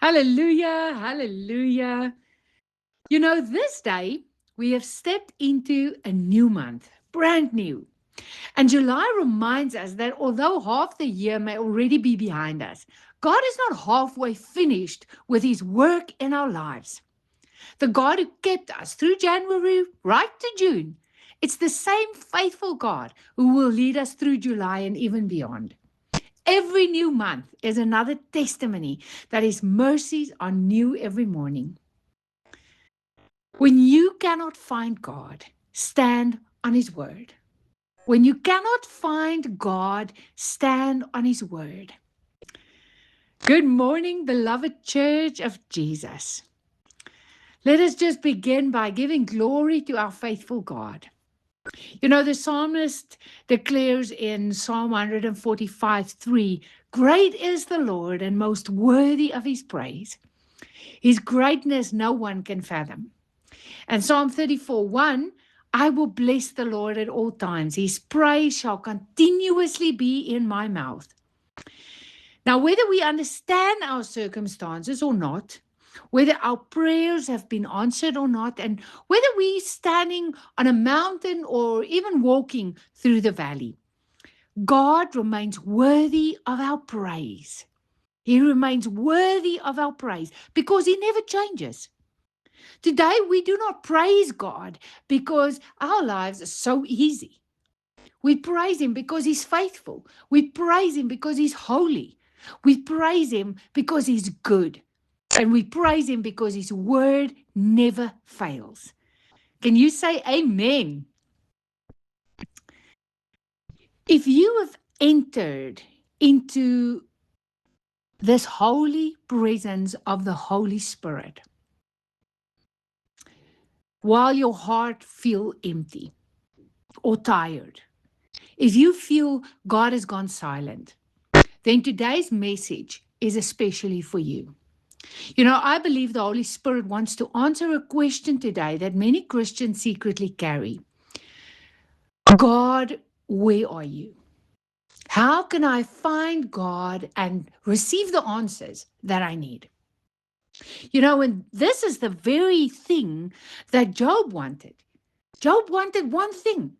Hallelujah, hallelujah. This day we have stepped into a new month, brand new. And July reminds us that although half the year may already be behind us, God is not halfway finished with his work in our lives. The God who kept us through January right to June, it's the same faithful God who will lead us through July and even beyond. Every new month is another testimony that his mercies are new every morning. When you cannot find God, stand on his word. When you cannot find God, stand on his word. Good morning, beloved church of Jesus. Let us just begin by giving glory to our faithful God. The psalmist declares in Psalm 145:3, great is the Lord and most worthy of his praise. His greatness no one can fathom. And Psalm 34:1, I will bless the Lord at all times. His praise shall continuously be in my mouth. Now, whether we understand our circumstances or not, whether our prayers have been answered or not, and whether we're standing on a mountain or even walking through the valley, God remains worthy of our praise. He remains worthy of our praise because he never changes. Today, we do not praise God because our lives are so easy. We praise him because he's faithful. We praise him because he's holy. We praise him because he's good. And we praise him because his word never fails. Can you say amen? If you have entered into this holy presence of the Holy Spirit, while your heart feels empty or tired, if you feel God has gone silent, then today's message is especially for you. I believe the Holy Spirit wants to answer a question today that many Christians secretly carry. God, where are you? How can I find God and receive the answers that I need? And this is the very thing that Job wanted. Job wanted one thing.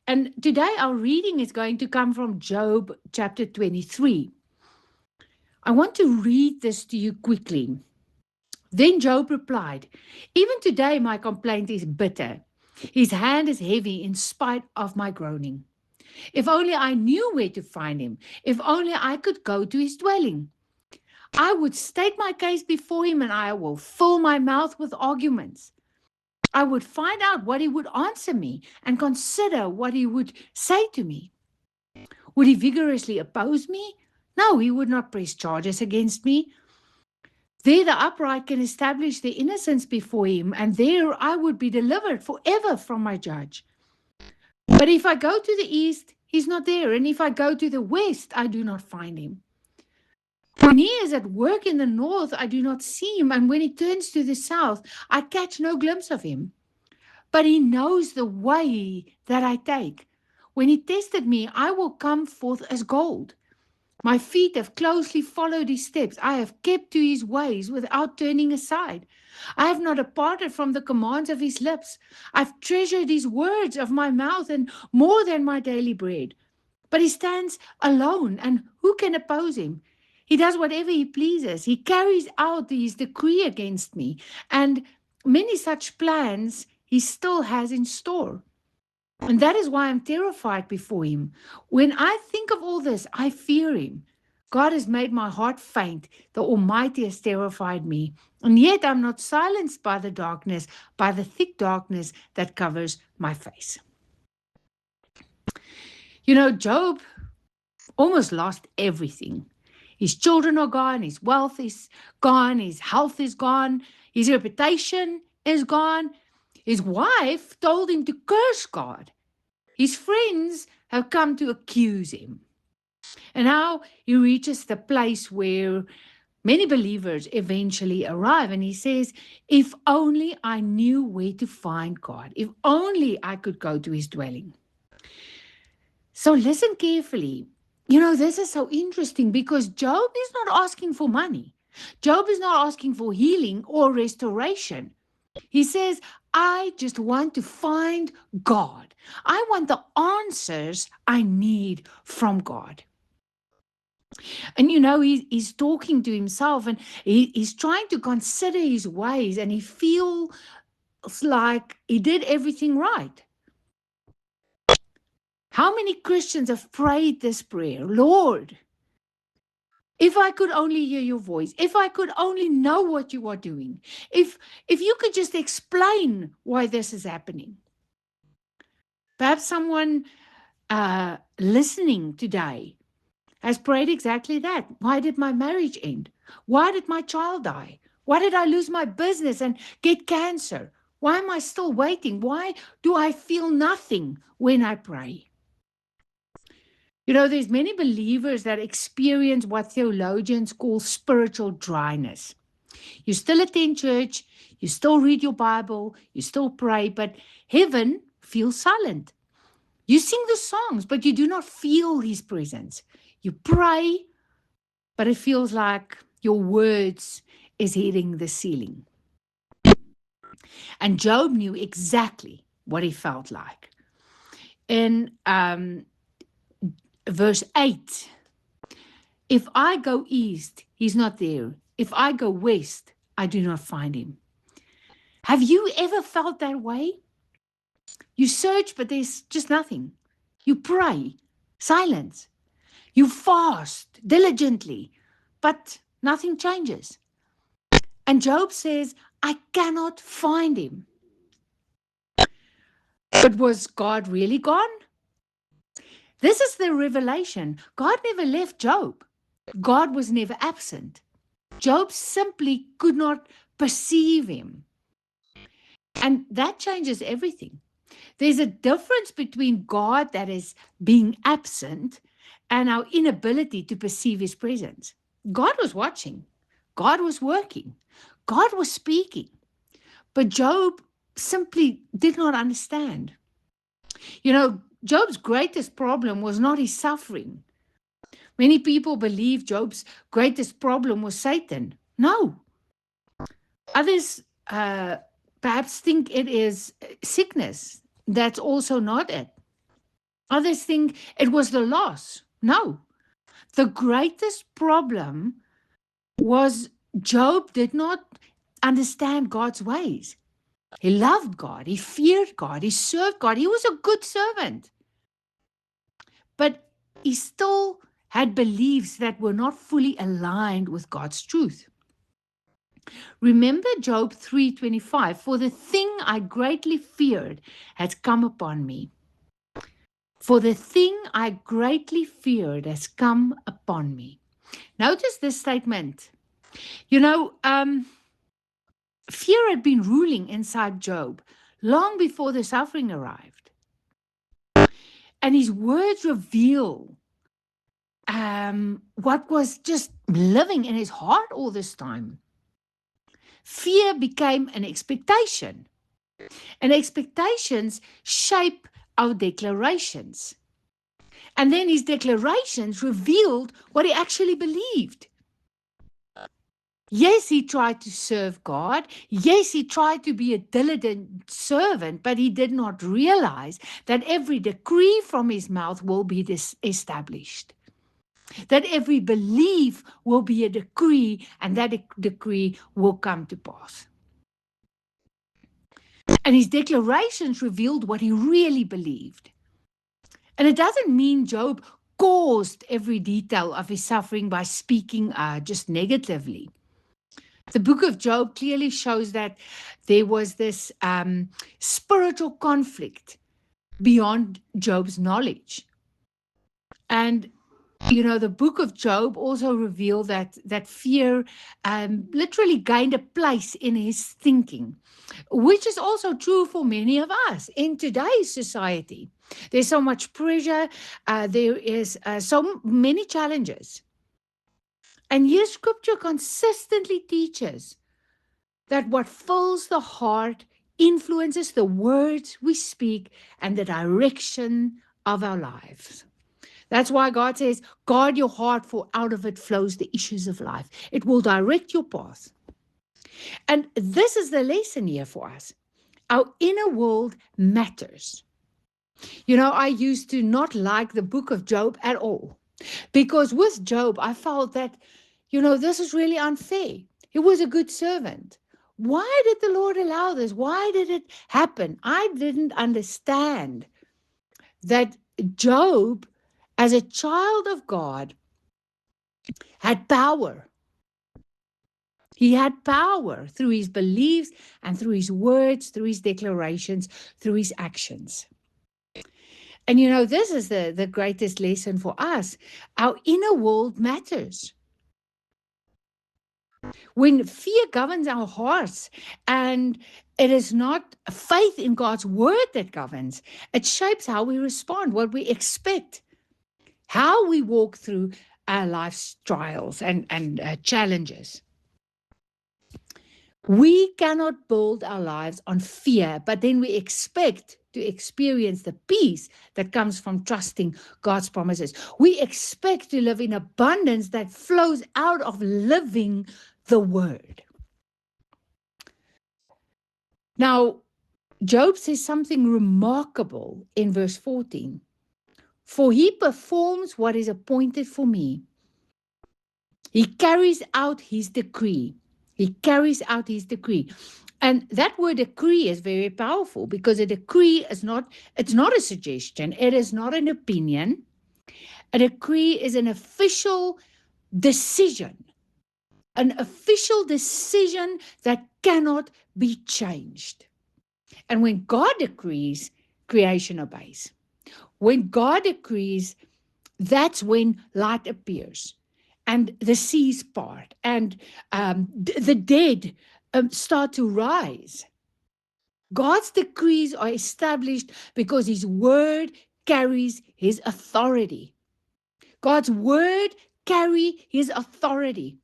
And today our reading is going to come from Job chapter 23. I want to read this to you quickly. Then Job replied, even today my complaint is bitter. His hand is heavy in spite of my groaning. If only I knew where to find him. If only I could go to his dwelling. I would state my case before him and I will fill my mouth with arguments. I would find out what he would answer me and consider what he would say to me. Would he vigorously oppose me? No, he would not press charges against me. There the upright can establish their innocence before him, and there I would be delivered forever from my judge. But if I go to the east, he's not there, and if I go to the west, I do not find him. When he is at work in the north, I do not see him, and when he turns to the south, I catch no glimpse of him. But he knows the way that I take. When he tested me, I will come forth as gold. My feet have closely followed his steps. I have kept to his ways without turning aside. I have not departed from the commands of his lips. I've treasured his words of my mouth and more than my daily bread. But he stands alone, and who can oppose him? He does whatever he pleases. He carries out his decree against me, and many such plans he still has in store. And that is why I'm terrified before him. When I think of all this, I fear him. God has made my heart faint. The Almighty has terrified me. And yet I'm not silenced by the darkness, by the thick darkness that covers my face. Job almost lost everything. His children are gone, his wealth is gone, his health is gone, his reputation is gone. His wife told him to curse God. His friends have come to accuse him. And now he reaches the place where many believers eventually arrive. And he says, if only I knew where to find God, if only I could go to his dwelling. So listen carefully. This is so interesting because Job is not asking for money. Job is not asking for healing or restoration. He says, I just want to find God. I want the answers I need from God. And he's talking to himself, and he's trying to consider his ways, and he feels like he did everything right. How many Christians have prayed this prayer? Lord, if I could only hear your voice, if I could only know what you are doing, if you could just explain why this is happening. Perhaps someone listening today has prayed exactly that. Why did my marriage end? Why did my child die? Why did I lose my business and get cancer? Why am I still waiting? Why do I feel nothing when I pray? There's many believers that experience what theologians call spiritual dryness. You still attend church, you still read your Bible, you still pray, but heaven feels silent. You sing the songs, but you do not feel his presence. You pray, but it feels like your words is hitting the ceiling. And Job knew exactly what he felt like. In verse 8, if I go east, he's not there. If I go west, I do not find him. Have you ever felt that way? You search, but there's just nothing. You pray, silence. You fast diligently, but nothing changes. And Job says, I cannot find him. But was God really gone? This is the revelation. God never left Job. God was never absent. Job simply could not perceive him. And that changes everything. There's a difference between God that is being absent and our inability to perceive his presence. God was watching. God was working. God was speaking. But Job simply did not understand. Job's greatest problem was not his suffering. Many people believe Job's greatest problem was Satan. No. Others perhaps think it is sickness. That's also not it. Others think it was the loss. No. The greatest problem was Job did not understand God's ways. He loved God. He feared God. He served God. He was a good servant. But he still had beliefs that were not fully aligned with God's truth. Remember Job 3:25, for the thing I greatly feared has come upon me. For the thing I greatly feared has come upon me. Notice this statement. Fear had been ruling inside Job long before the suffering arrived. And his words reveal what was just living in his heart all this time. Fear became an expectation. And expectations shape our declarations. And then his declarations revealed what he actually believed. Yes, he tried to serve God. Yes, he tried to be a diligent servant, but he did not realize that every decree from his mouth will be established. That every belief will be a decree, and that decree will come to pass. And his declarations revealed what he really believed. And it doesn't mean Job caused every detail of his suffering by speaking just negatively. The book of Job clearly shows that there was this spiritual conflict beyond Job's knowledge. And the book of Job also revealed that fear literally gained a place in his thinking, which is also true for many of us in today's society. There's so much pressure. There is so many challenges. And here scripture consistently teaches that what fills the heart influences the words we speak and the direction of our lives. That's why God says, guard your heart, for out of it flows the issues of life. It will direct your path. And this is the lesson here for us. Our inner world matters. You know, I used to not like the book of Job at all, because with Job, I felt that, this is really unfair. He was a good servant. Why did the Lord allow this? Why did it happen? I didn't understand that Job, as a child of God, had power. He had power through his beliefs and through his words, through his declarations, through his actions. And this is the greatest lesson for us. Our inner world matters. When fear governs our hearts, and it is not faith in God's word that governs, it shapes how we respond, what we expect, how we walk through our life's trials and challenges. We cannot build our lives on fear, but then we expect to experience the peace that comes from trusting God's promises. We expect to live in abundance that flows out of living the word. Now, Job says something remarkable in verse 14. For he performs what is appointed for me. He carries out his decree. He carries out his decree. And that word decree is very powerful, because a decree it's not a suggestion. It is not an opinion. A decree is an official decision. An official decision that cannot be changed. And when God decrees, creation obeys. When God decrees, that's when light appears and the seas part and the dead start to rise. God's decrees are established because his word carries his authority. God's word carries his authority.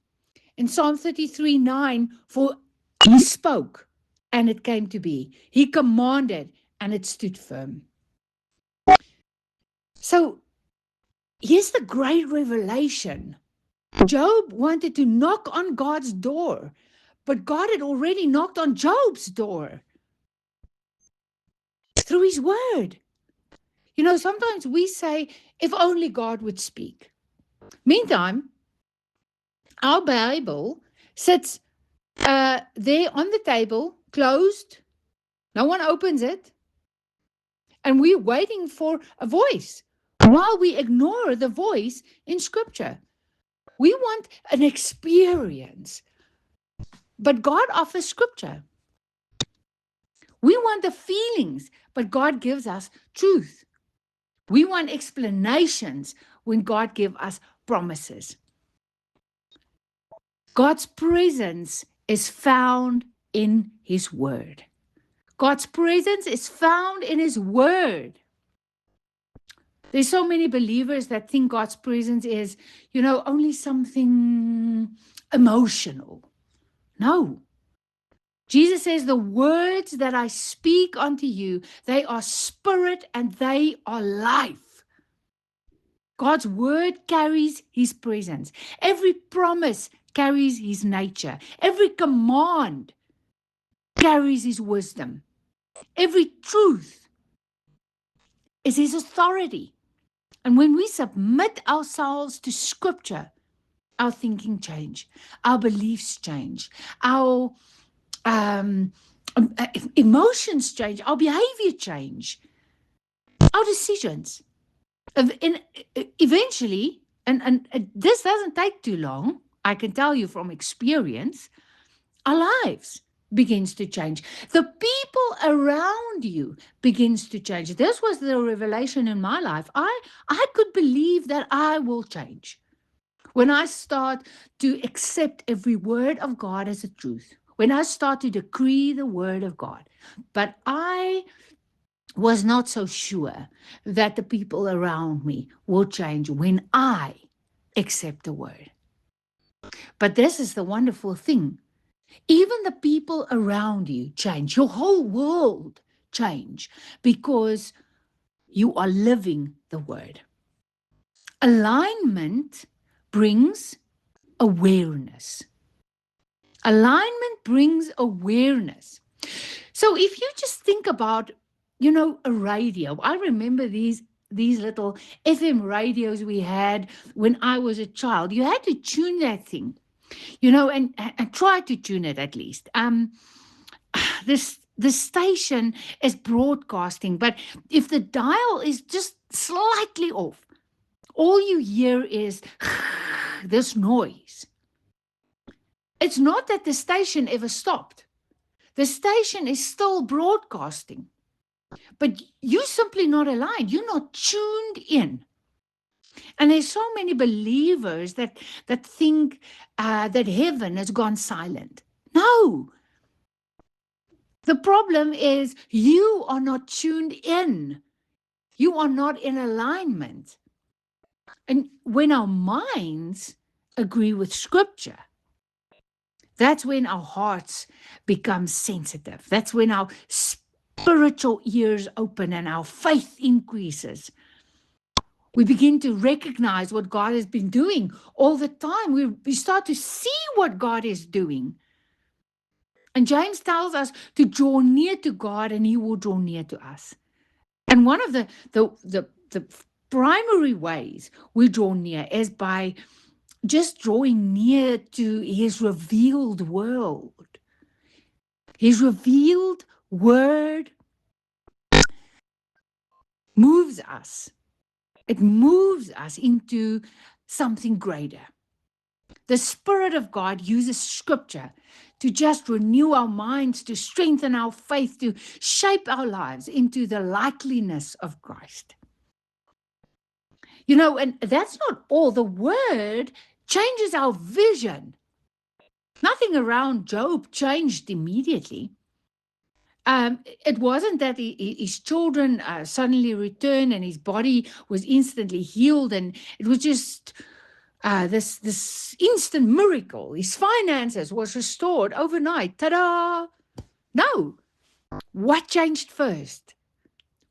In Psalm 33:9, for he spoke and it came to be. He commanded and it stood firm. So here's the great revelation. Job wanted to knock on God's door, but God had already knocked on Job's door through his word. Sometimes we say, if only God would speak. Meantime, our Bible sits there on the table, closed. No one opens it. And we're waiting for a voice while we ignore the voice in Scripture. We want an experience, but God offers Scripture. We want the feelings, but God gives us truth. We want explanations when God gives us promises. God's presence is found in his word. God's presence is found in his word. There's so many believers that think God's presence is, only something emotional. No. Jesus says, the words that I speak unto you, they are spirit and they are life. God's word carries his presence. Every promise carries his nature. Every command carries his wisdom. Every truth is his authority. And when we submit ourselves to Scripture, our thinking change, our beliefs change, our emotions change, our behavior change, our decisions. Eventually, and this doesn't take too long, I can tell you from experience, our lives begins to change. The people around you begins to change. This was the revelation in my life. I could believe that I will change when I start to accept every word of God as a truth, when I start to decree the word of God. But I was not so sure that the people around me will change when I accept the word. But this is the wonderful thing. Even the people around you change. Your whole world change because you are living the word. Alignment brings awareness. Alignment brings awareness. So if you just think about, a radio, I remember these little FM radios we had when I was a child. You had to tune that thing, and try to tune it at least. The station is broadcasting, but if the dial is just slightly off, all you hear is this noise. It's not that the station ever stopped. The station is still broadcasting, but you're simply not aligned. You're not tuned in. And there's so many believers that think that heaven has gone silent. No. The problem is you are not tuned in. You are not in alignment. And when our minds agree with Scripture, that's when our hearts become sensitive. That's when our spiritual ears open and our faith increases. We begin to recognize what God has been doing all the time. We start to see what God is doing. And James tells us to draw near to God and He will draw near to us. And one of the primary ways we draw near is by just drawing near to His revealed world. His revealed word moves us. It moves us into something greater. The Spirit of God uses Scripture to just renew our minds, to strengthen our faith, to shape our lives into the likeness of Christ. And that's not all. The Word changes our vision. Nothing around Job changed immediately. It wasn't that his children suddenly returned and his body was instantly healed, and it was just this instant miracle. His finances was restored overnight. Ta-da! No. What changed first?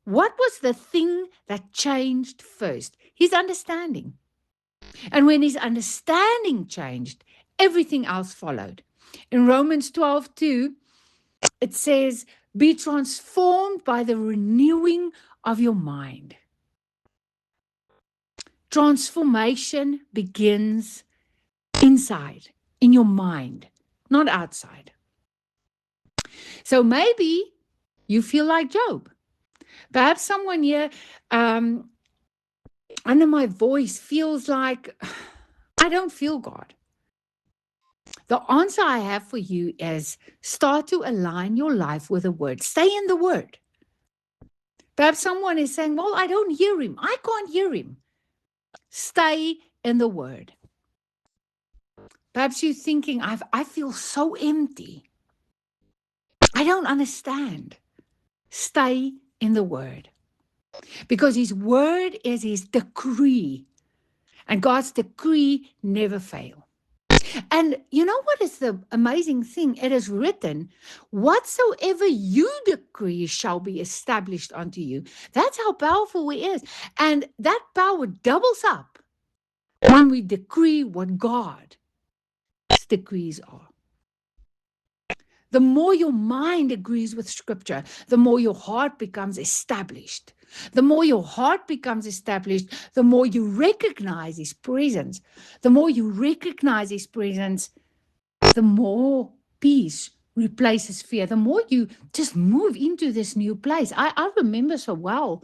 What was the thing that changed first? His understanding. And when his understanding changed, everything else followed. In Romans 12:2, it says, be transformed by the renewing of your mind. Transformation begins inside, in your mind, not outside. So maybe you feel like Job. Perhaps someone here under my voice feels like, I don't feel God. The answer I have for you is start to align your life with the Word. Stay in the Word. Perhaps someone is saying, well, I don't hear Him. I can't hear Him. Stay in the Word. Perhaps you're thinking, I feel so empty. I don't understand. Stay in the Word. Because His Word is His decree. And God's decree never fails. And you know what is the amazing thing? It is written, whatsoever you decree shall be established unto you. That's how powerful He is. And that power doubles up when we decree what God's decrees are. The more your mind agrees with Scripture, the more your heart becomes established. The more your heart becomes established, the more you recognize His presence. The more you recognize His presence, the more peace replaces fear. The more you just move into this new place. I remember so well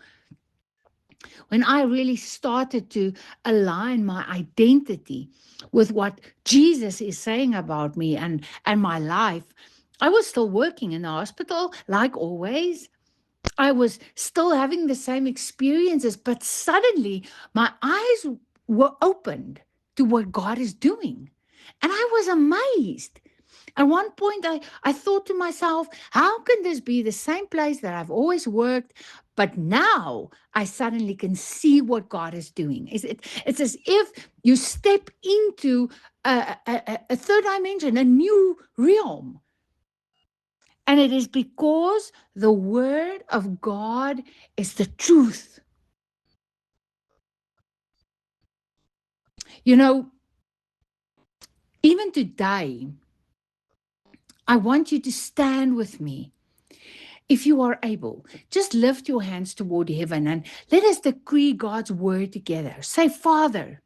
when I really started to align my identity with what Jesus is saying about me and my life. I was still working in the hospital, like always. I was still having the same experiences, but suddenly my eyes were opened to what God is doing. And I was amazed. At one point, I thought to myself, how can this be the same place that I've always worked, but now I suddenly can see what God is doing? It's as if you step into a third dimension, a new realm. And it is because the Word of God is the truth. You know, even today, I want you to stand with me. If you are able, just lift your hands toward heaven and let us decree God's word together. Say, Father,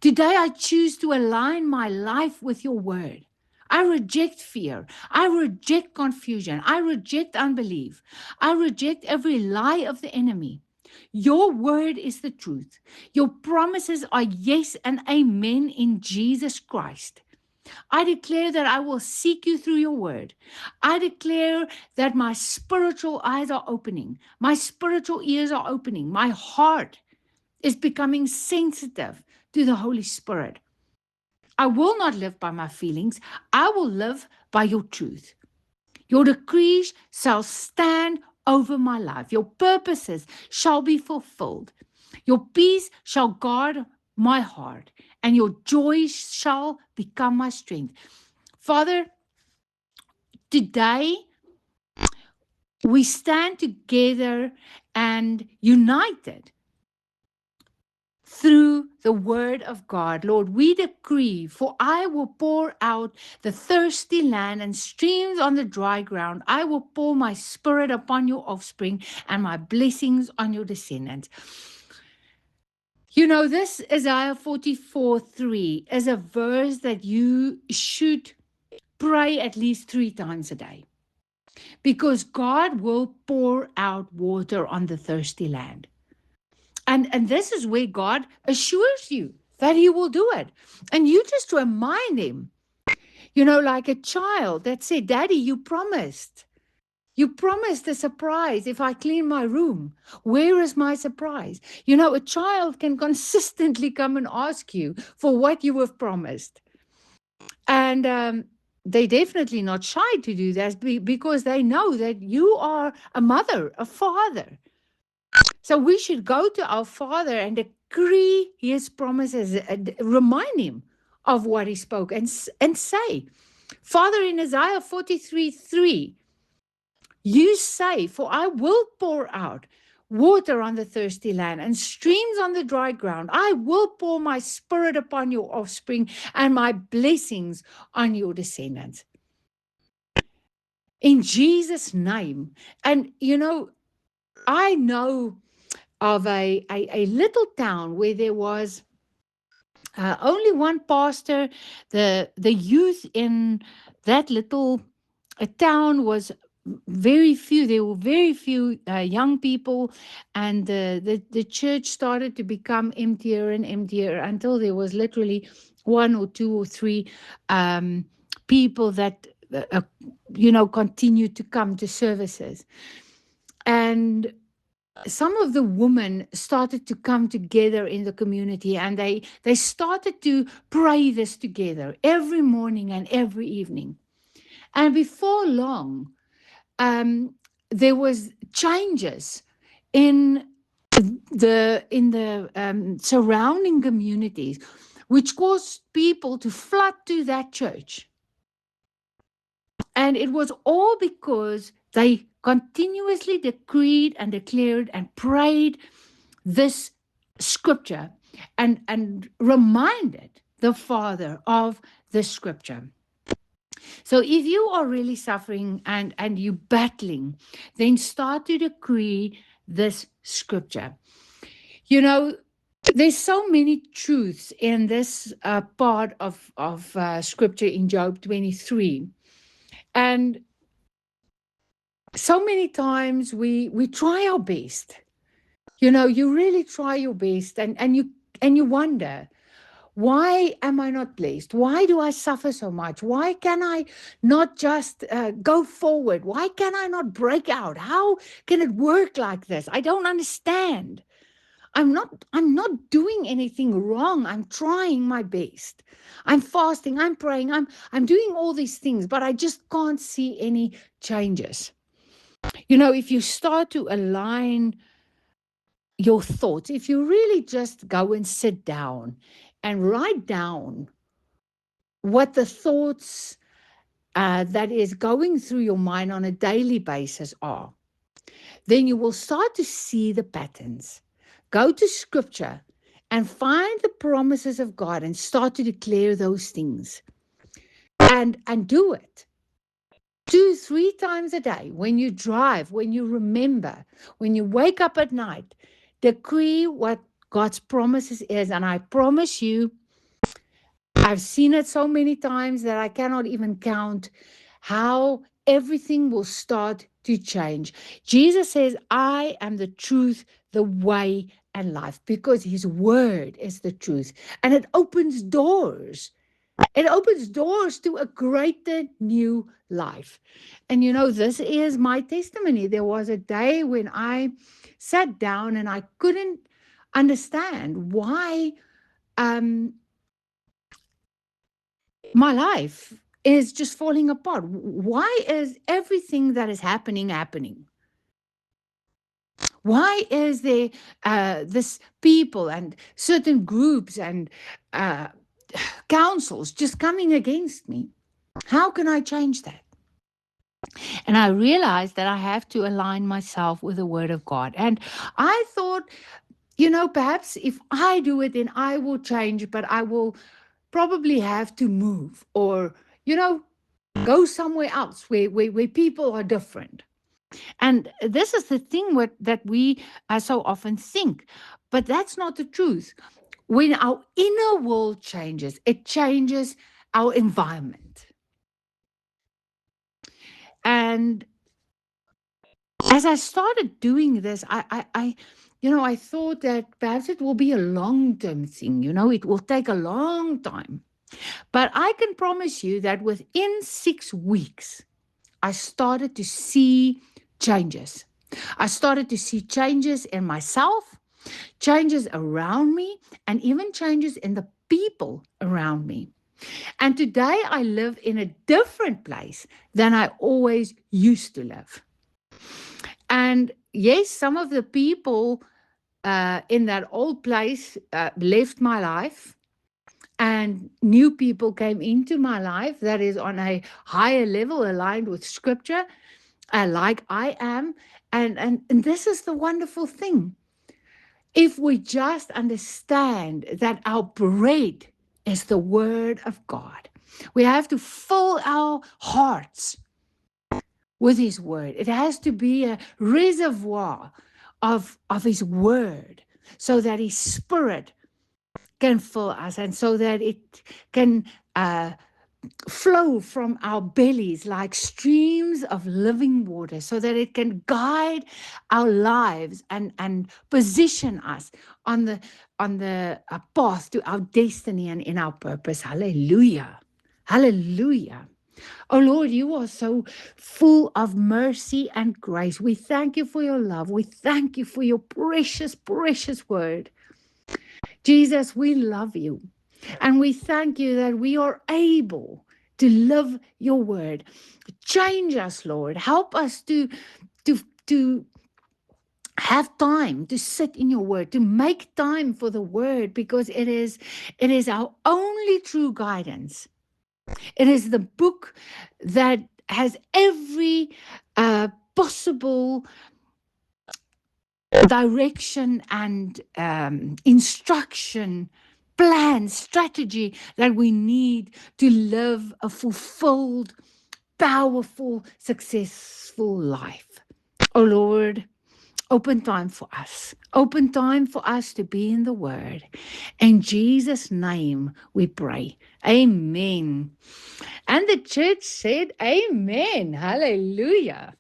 today I choose to align my life with your word. I reject fear. I reject confusion. I reject unbelief. I reject every lie of the enemy. Your word is the truth. Your promises are yes and amen in Jesus Christ. I declare that I will seek you through your word. I declare that my spiritual eyes are opening. My spiritual ears are opening. My heart is becoming sensitive to the Holy Spirit. I will not live by my feelings. I will live by your truth. Your decrees shall stand over my life. Your purposes shall be fulfilled. Your peace shall guard my heart, and your joy shall become my strength. Father, today we stand together and united through the word of God. Lord, we decree, for I will pour out the thirsty land and streams on the dry ground. I will pour my spirit upon your offspring and my blessings on your descendants. You know, this Isaiah 44:3 is a verse that you should pray at least 3 times a day, because God will pour out water on the thirsty land. And this is where God assures you that he will do it. And you just remind him, you know, like a child that said, Daddy, you promised. You promised a surprise if I clean my room. Where is my surprise? You know, a child can consistently come and ask you for what you have promised. And they're definitely not shy to do that because they know that you are a mother, a father. So we should go to our Father and decree his promises, remind him of what he spoke, and say, Father, in Isaiah 43:3, you say, for I will pour out water on the thirsty land and streams on the dry ground. I will pour my spirit upon your offspring and my blessings on your descendants. In Jesus' name. And, you know, I know of a little town where there was only one pastor. The youth in that little town was very few. There were very few young people, and the church started to become emptier and emptier until there was literally 1 or 2 or 3 people that continued to come to services. And some of the women started to come together in the community, and they started to pray this together every morning and every evening. And before long, there was changes in the surrounding communities, which caused people to flood to that church. And it was all because they continuously decreed and declared and prayed this scripture and reminded the Father of the scripture. So if you are really suffering and you battling, then start to decree this scripture. You know, there's so many truths in this part of scripture in Job 23. And so many times we try our best. You know, you really try your best, and you wonder, why am I not blessed? Why do I suffer so much? Why can I not just go forward? Why can I not break out? How can it work like this? I don't understand. I'm not doing anything wrong. I'm trying my best. I'm fasting, I'm praying, I'm doing all these things, but I just can't see any changes. You know, if you start to align your thoughts, if you really just go and sit down and write down what the thoughts that is going through your mind on a daily basis are, then you will start to see the patterns. Go to scripture and find the promises of God and start to declare those things and do it 2-3 times a day, when you drive, when you remember, when you wake up at night, decree what God's promises is. And I promise you, I've seen it so many times that I cannot even count how everything will start to change. Jesus says, I am the truth, the way, and life, because his word is the truth. And it opens doors. It opens doors to a greater new life. And this is my testimony. There was a day when I sat down and I couldn't understand why my life is just falling apart. Why is everything that is happening? Why is there this people and certain groups and councils just coming against me? How can I change that? And I realized that I have to align myself with the word of God. And I thought, perhaps if I do it, then I will change, but I will probably have to move or, go somewhere else where people are different. And this is the thing that we so often think, but that's not the truth. When our inner world changes, it changes our environment. And as I started doing this, I thought that perhaps it will be a long-term thing. It will take a long time. But I can promise you that within 6 weeks, I started to see changes. I started to see changes in myself, changes around me, and even changes in the people around me. And today I live in a different place than I always used to live. And yes, some of the people in that old place left my life, and new people came into my life that is on a higher level, aligned with scripture, like I am. And this is the wonderful thing. If we just understand that our bread is the word of God, we have to fill our hearts with his word. It has to be a reservoir of his word, so that his spirit can fill us, and so that it can flow from our bellies like streams of living water, so that it can guide our lives and position us on the path to our destiny and in our purpose. Hallelujah. Hallelujah. Oh Lord, you are so full of mercy and grace. We thank you for your love. We thank you for your precious, precious word. Jesus, we love you. And we thank you that we are able to live your word. Change us, Lord. Help us to have time to sit in your word, to make time for the word, because it is our only true guidance. It is the book that has every possible direction and instruction, plan, strategy that we need to live a fulfilled, powerful, successful life. Oh Lord, open time for us. Open time for us to be in the word. In Jesus' name we pray. Amen. And the church said, Amen. Hallelujah.